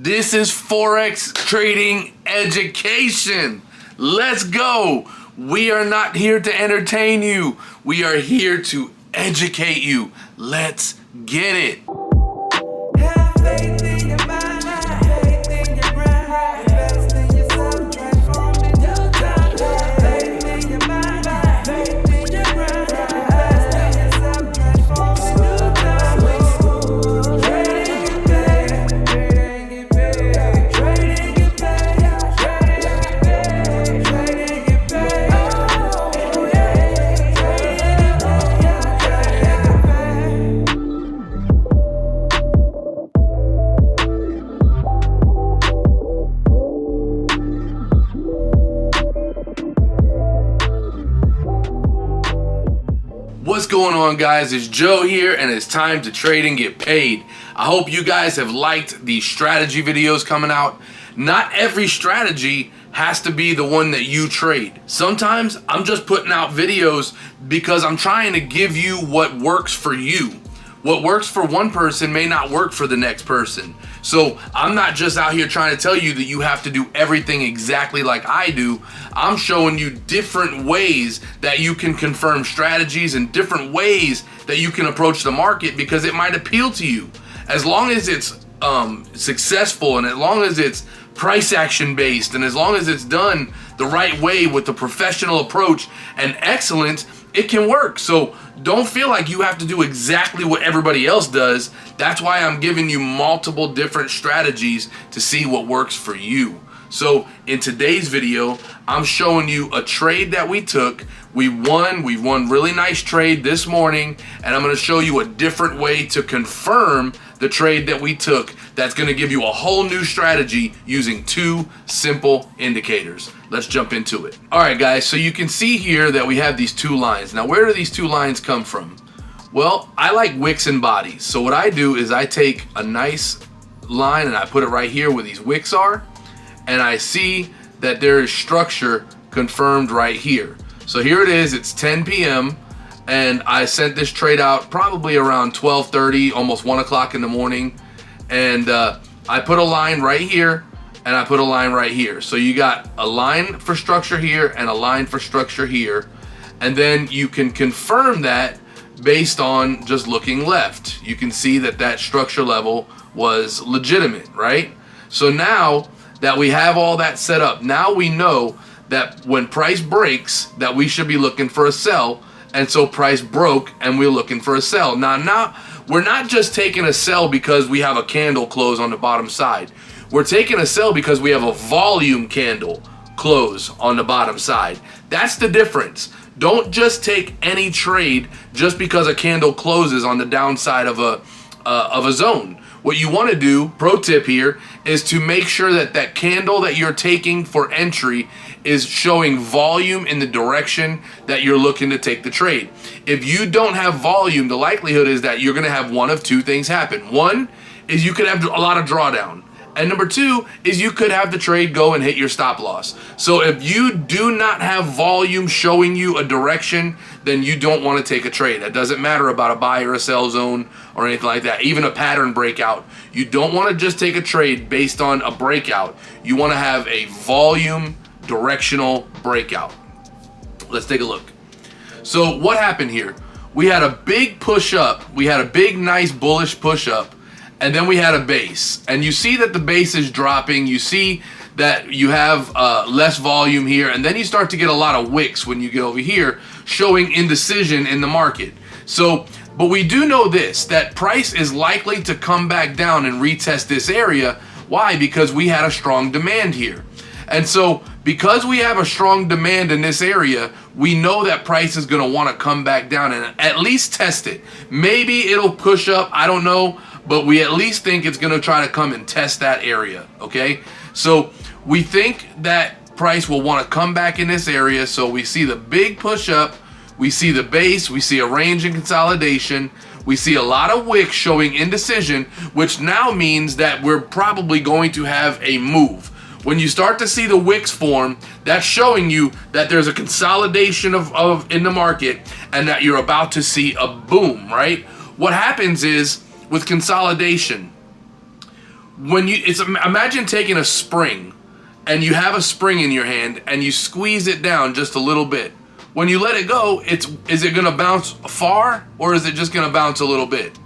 This is Forex Trading Education. Let's go. We are not here to entertain you. We are here to educate you. Let's get it. Have faith in your mind, have faith in your grind, invest in yourself, transform in your time. Have faith in your mind, have faith in your grind, invest in yourself, transform in your time. Trading get paid, trading get paid, trading get paid, trading get paid, oh yeah, trading get paid. What's going on, guys? It's Joe here, and it's time to trade and get paid. I hope you guys have liked the strategy videos coming out. Not every strategy has to be the one that you trade. Sometimes I'm just putting out videos because I'm trying to give you what works for you. What works for one person may not work for the next person. So I'm not just out here trying to tell you that you have to do everything exactly like I do. I'm showing you different ways that you can confirm strategies and different ways that you can approach the market because it might appeal to you. As long as it's successful and as long as it's price action based and as long as it's done the right way with the professional approach and excellence, it can work. So don't feel like you have to do exactly what everybody else does. That's why I'm giving you multiple different strategies to see what works for you. So in today's video, I'm showing you a trade that we took. We won really nice trade this morning, and I'm going to show you a different way to confirm the trade that we took that's going to give you a whole new strategy using two simple indicators. Let's jump into it. All right, guys, so you can see here that we have these two lines. Now, where do these two lines come from? Well, I like wicks and bodies. So what I do is I take a nice line and I put it right here where these wicks are, and I see that there is structure confirmed right here. So here it is, it's 10 p.m. and I sent this trade out probably around 12:30, almost 1 o'clock in the morning. And I put a line right here and I put a line right here. So you got a line for structure here and a line for structure here. And then you can confirm that based on just looking left. You can see that that structure level was legitimate, right? So now that we have all that set up, now we know that when price breaks, that we should be looking for a sell. And so price broke and we're looking for a sell. Now we're not just taking a sell because we have a candle close on the bottom side. We're taking a sell because we have a volume candle close on the bottom side. That's the difference. Don't just take any trade just because a candle closes on the downside of a zone. What you want to do, pro tip here, is to make sure that that candle that you're taking for entry is showing volume in the direction that you're looking to take the trade. If you don't have volume, the likelihood is that you're going to have one of two things happen. One is you could have a lot of drawdown. And number two is you could have the trade go and hit your stop loss. So if you do not have volume showing you a direction, then you don't want to take a trade. That doesn't matter about a buy or a sell zone or anything like that. Even a pattern breakout. You don't want to just take a trade based on a breakout. You want to have a volume directional breakout. Let's take a look. So what happened here? We had a big push up. We had a big, nice bullish push up. And then we had a base, and you see that the base is dropping. You see that you have less volume here, and then you start to get a lot of wicks when you get over here, showing indecision in the market. So, but we do know this, that price is likely to come back down and retest this area. Why? Because we had a strong demand here. And so, because we have a strong demand in this area, we know that price is going to want to come back down and at least test it. Maybe it'll push up, I don't know. But we at least think it's going to try to come and test that area, okay? So we think that price will want to come back in this area. So we see the big push up, we see the base, we see a range and consolidation, we see a lot of wicks showing indecision, which now means that we're probably going to have a move. When you start to see the wicks form, that's showing you that there's a consolidation of in the market and that you're about to see a boom, right? What happens is, with consolidation, Imagine taking a spring, and you have a spring in your hand and you squeeze it down just a little bit. When you let it go, is it gonna bounce far, or is it just gonna bounce a little bit?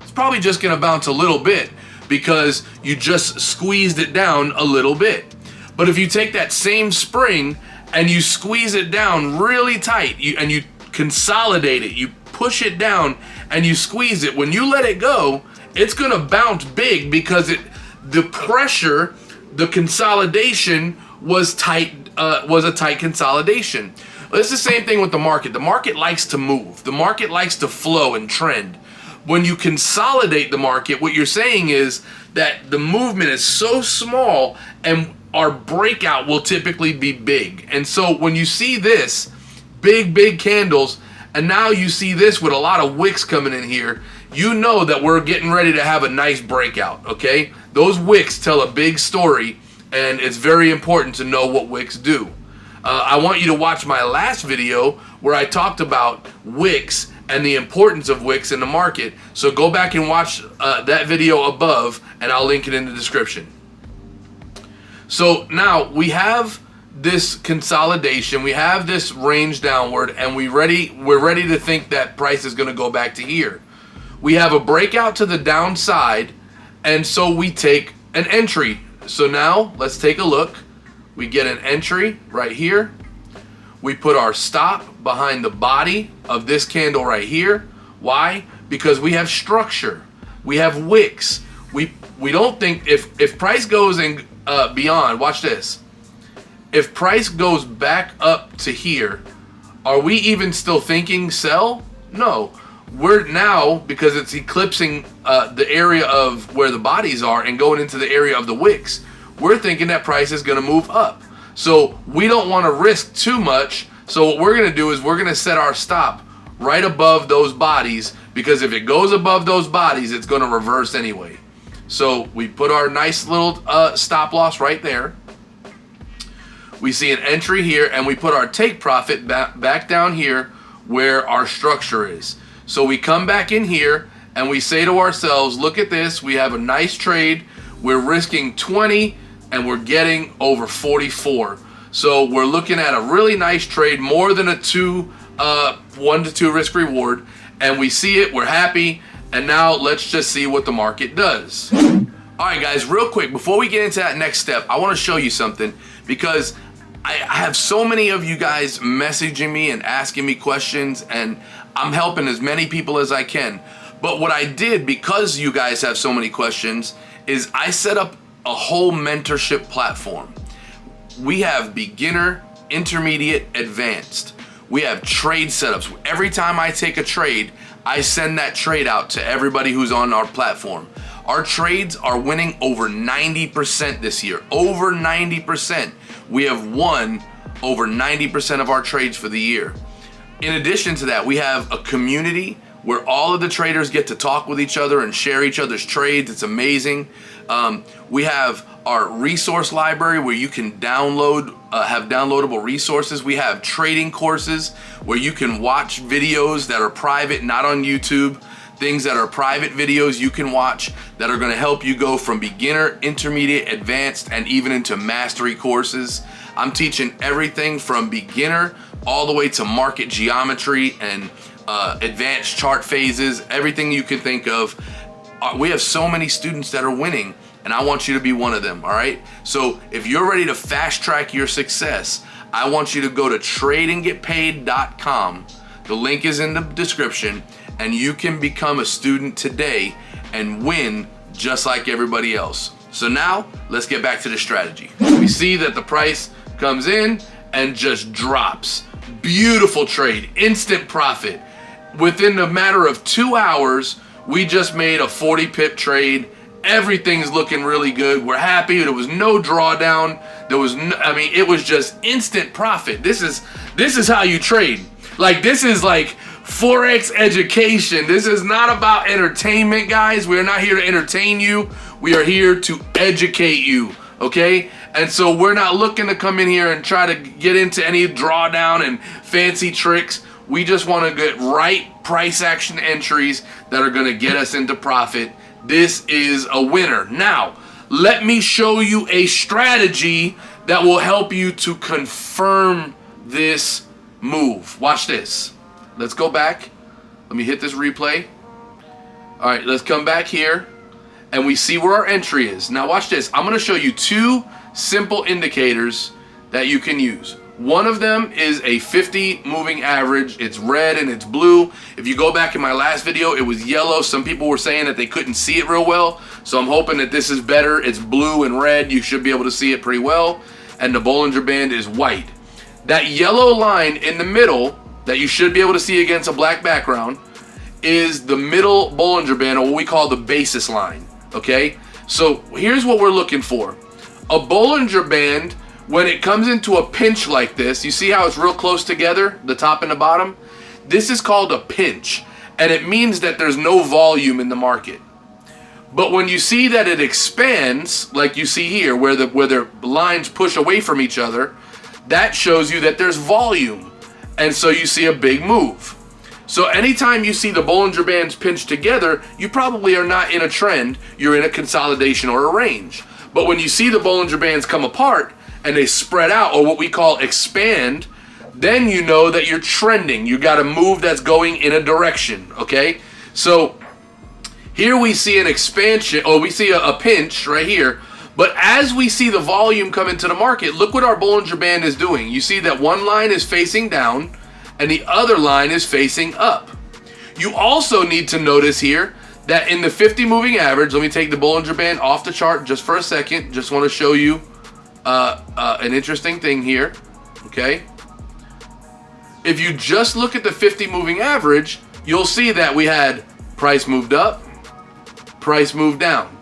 It's probably just gonna bounce a little bit because you just squeezed it down a little bit. But if you take that same spring and you squeeze it down really tight, and you consolidate it, you push it down and you squeeze it, when you let it go, it's gonna bounce big because the pressure, the consolidation was tight, was a tight consolidation. It's the same thing with the market. The market likes to move. The market likes to flow and trend. When you consolidate the market, what you're saying is that the movement is so small and our breakout will typically be big. And so when you see this, big candles, and now you see this with a lot of wicks coming in here, you know that we're getting ready to have a nice breakout, okay? Those wicks tell a big story, and it's very important to know what wicks do. I want you to watch my last video where I talked about wicks and the importance of wicks in the market. So go back and watch that video above, and I'll link it in the description. So now we have this consolidation, we have this range downward, and we're ready to think that price is going to go back to here. We have a breakout to the downside, and so we take an entry. So now let's take a look. We get an entry right here. We put our stop behind the body of this candle right here. Why? Because we have structure. We have wicks. We don't think if price goes and beyond, watch this. If price goes back up to here, are we even still thinking sell? No. We're now, because it's eclipsing the area of where the bodies are and going into the area of the wicks, we're thinking that price is going to move up. So we don't want to risk too much. So what we're going to do is we're going to set our stop right above those bodies, because if it goes above those bodies, it's going to reverse anyway. So we put our nice little stop loss right there. We see an entry here, and we put our take profit back down here where our structure is. So we come back in here and we say to ourselves, look at this, we have a nice trade. We're risking 20 and we're getting over 44. So we're looking at a really nice trade, more than a 1 to 2 risk reward, and we see it, we're happy, and now let's just see what the market does. All right, guys, real quick, before we get into that next step, I want to show you something, because I have so many of you guys messaging me and asking me questions, and I'm helping as many people as I can. But what I did, because you guys have so many questions, is I set up a whole mentorship platform. We have beginner, intermediate, advanced. We have trade setups. Every time I take a trade, I send that trade out to everybody who's on our platform. Our trades are winning over 90% this year. Over 90%. We have won over 90% of our trades for the year. In addition to that, we have a community where all of the traders get to talk with each other and share each other's trades. It's amazing. We have our resource library where you can download, have downloadable resources. We have trading courses where you can watch videos that are private, not on YouTube. Things that are private videos you can watch that are going to help you go from beginner, intermediate, advanced, and even into mastery courses. I'm teaching everything from beginner all the way to market geometry and advanced chart phases, everything you can think of. We have so many students that are winning, and I want you to be one of them, all right? So if you're ready to fast track your success, I want you to go to TRADINGVIEW.com. The link is in the description, and you can become a student today and win just like everybody else. So now let's get back to the strategy. We see that the price comes in and just drops. Beautiful trade, instant profit. Within the matter of 2 hours, we just made a 40 pip trade. Everything's looking really good. We're happy. There was no drawdown. There was no, I mean, it was just instant profit. This is how you trade. Like, this is like Forex education. This is not about entertainment, guys. We are not here to entertain you. We are here to educate you, okay? And so we're not looking to come in here and try to get into any drawdown and fancy tricks. We just want to get right price action entries that are going to get us into profit. This is a winner. Now, let me show you a strategy that will help you to confirm this move. Watch this. Let's go back. Let me hit this replay. All right, let's come back here and we see where our entry is. Now watch this. I'm going to show you two simple indicators that you can use. One of them is a 50 moving average. It's red and it's blue. If you go back in my last video, it was yellow. Some people were saying that they couldn't see it real well. So I'm hoping that this is better. It's blue and red. You should be able to see it pretty well. And the Bollinger Band is white. That yellow line in the middle that you should be able to see against a black background is the middle Bollinger Band, or what we call the basis line, okay? So here's what we're looking for. A Bollinger Band, when it comes into a pinch like this, you see how it's real close together, the top and the bottom? This is called a pinch, and it means that there's no volume in the market. But when you see that it expands, like you see here, where the lines push away from each other, that shows you that there's volume. And so you see a big move. So anytime you see the Bollinger Bands pinch together, you probably are not in a trend, you're in a consolidation or a range. But when you see the Bollinger Bands come apart and they spread out, or what we call expand, then you know that you're trending. You got a move that's going in a direction, okay? So here we see an expansion, or we see a pinch right here. But as we see the volume come into the market, look what our Bollinger Band is doing. You see that one line is facing down and the other line is facing up. You also need to notice here that in the 50 moving average, let me take the Bollinger Band off the chart just for a second. Just want to show you an interesting thing here, okay? If you just look at the 50 moving average, you'll see that we had price moved up, price moved down.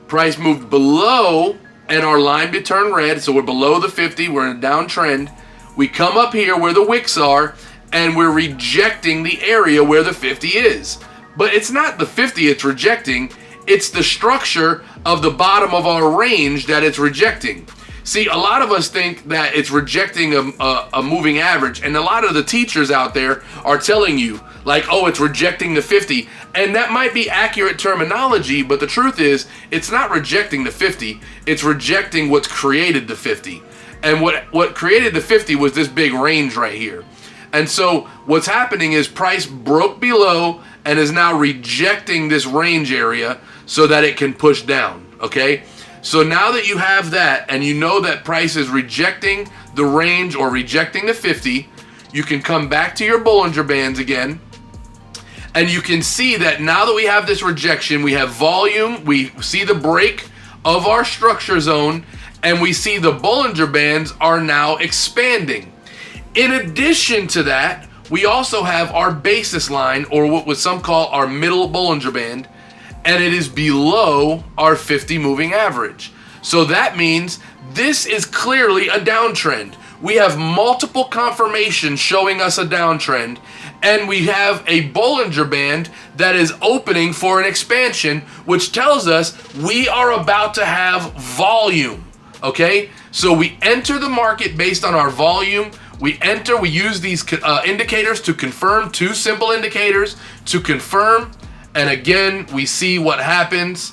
Price moved below and our line turned red, so we're below the 50, we're in a downtrend. We come up here where the wicks are and we're rejecting the area where the 50 is. But it's not the 50 it's rejecting, it's the structure of the bottom of our range that it's rejecting. See, a lot of us think that it's rejecting a moving average, and a lot of the teachers out there are telling you, like, oh, it's rejecting the 50. And that might be accurate terminology, but the truth is, it's not rejecting the 50, it's rejecting what's created the 50. And what created the 50 was this big range right here. And so what's happening is price broke below and is now rejecting this range area so that it can push down, okay? So now that you have that and you know that price is rejecting the range or rejecting the 50, you can come back to your Bollinger Bands again, and you can see that now that we have this rejection, we have volume, we see the break of our structure zone, and we see the Bollinger Bands are now expanding. In addition to that, we also have our basis line, or what some call our middle Bollinger Band, and it is below our 50 moving average. So that means this is clearly a downtrend. We have multiple confirmations showing us a downtrend, and we have a Bollinger Band that is opening for an expansion, which tells us we are about to have volume, okay? So we enter the market based on our volume. We use these indicators to confirm, two simple indicators to confirm, and again, we see what happens.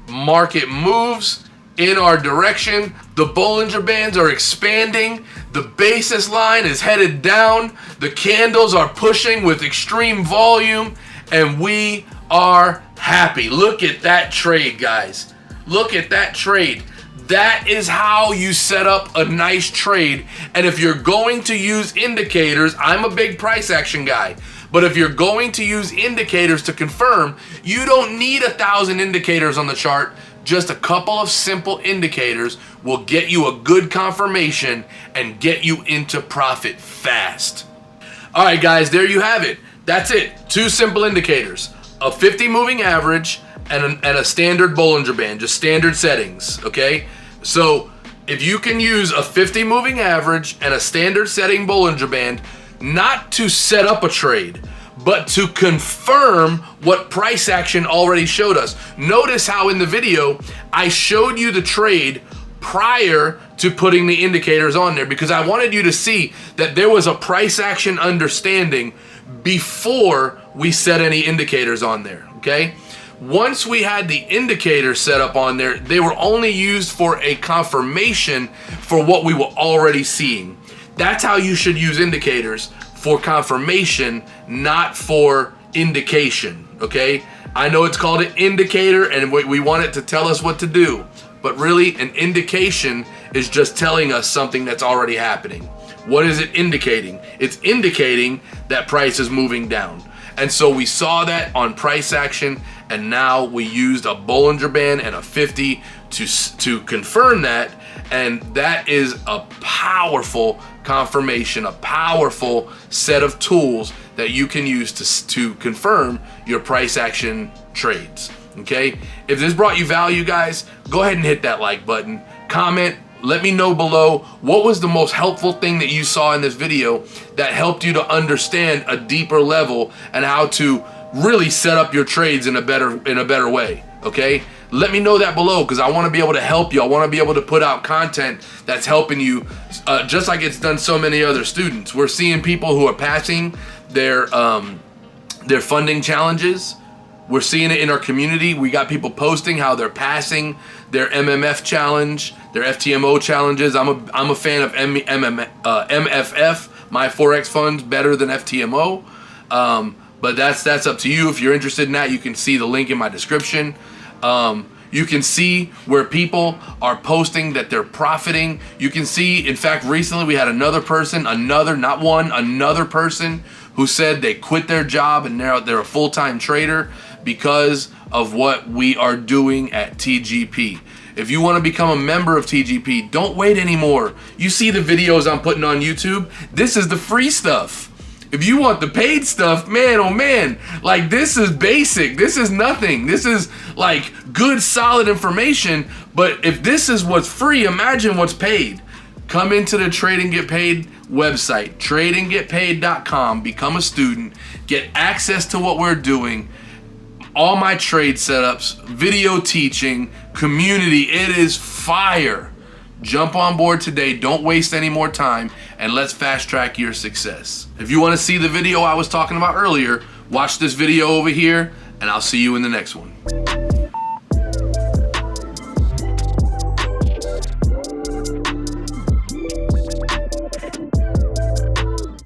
Market moves in our direction. The Bollinger Bands are expanding. The basis line is headed down. The candles are pushing with extreme volume, and we are happy. Look at that trade, guys. Look at that trade. That is how you set up a nice trade. And if you're going to use indicators, I'm a big price action guy. But if you're going to use indicators to confirm, you don't need 1,000 indicators on the chart. Just a couple of simple indicators will get you a good confirmation and get you into profit fast. All right, guys, there you have it. That's it. Two simple indicators, a 50 moving average and a standard Bollinger Band, just standard settings, okay? So if you can use a 50 moving average and a standard setting Bollinger Band, not to set up a trade, but to confirm what price action already showed us. Notice how in the video, I showed you the trade prior to putting the indicators on there, because I wanted you to see that there was a price action understanding before we set any indicators on there, okay? once we had the indicator set up on there, they were only used for a confirmation for what we were already seeing. That's how you should use indicators, for confirmation, not for indication, okay? I know it's called an indicator and we want it to tell us what to do, but really an indication is just telling us something that's already happening. What is it indicating? It's indicating that price is moving down. And so we saw that on price action, and now we used a Bollinger Band and a 50 to confirm that, and that is a powerful confirmation, a powerful set of tools that you can use to confirm your price action trades, okay? If this brought you value, guys, go ahead and hit that like button, comment, let me know below what was the most helpful thing that you saw in this video that helped you to understand a deeper level and how to really set up your trades in a better way, okay? Let me know that below, because I want to be able to help you. I want to be able to put out content that's helping you, just like it's done so many other students. We're seeing people who are passing their funding challenges. We're seeing it in our community. We got people posting how they're passing their MMF challenge, their FTMO challenges. I'm a fan of MFF, my Forex funds, better than FTMO. But that's up to you. If you're interested in that, you can see the link in my description. You can see where people are posting that they're profiting. You can see, in fact, recently we had another person who said they quit their job and now they're a full-time trader because of what we are doing at TGP. If you want to become a member of TGP, don't wait anymore. You see the videos I'm putting on YouTube? This is the free stuff. If you want the paid stuff, man, oh man, like this is basic. This is nothing. This is like good, solid information. But if this is what's free, imagine what's paid. Come into the Trade and Get Paid website, tradeandgetpaid.com, become a student, get access to what we're doing, all my trade setups, video teaching, community. It is fire. Jump on board today. Don't waste any more time, and let's fast track your success. If you want to see the video I was talking about earlier, watch this video over here, and I'll see you in the next one.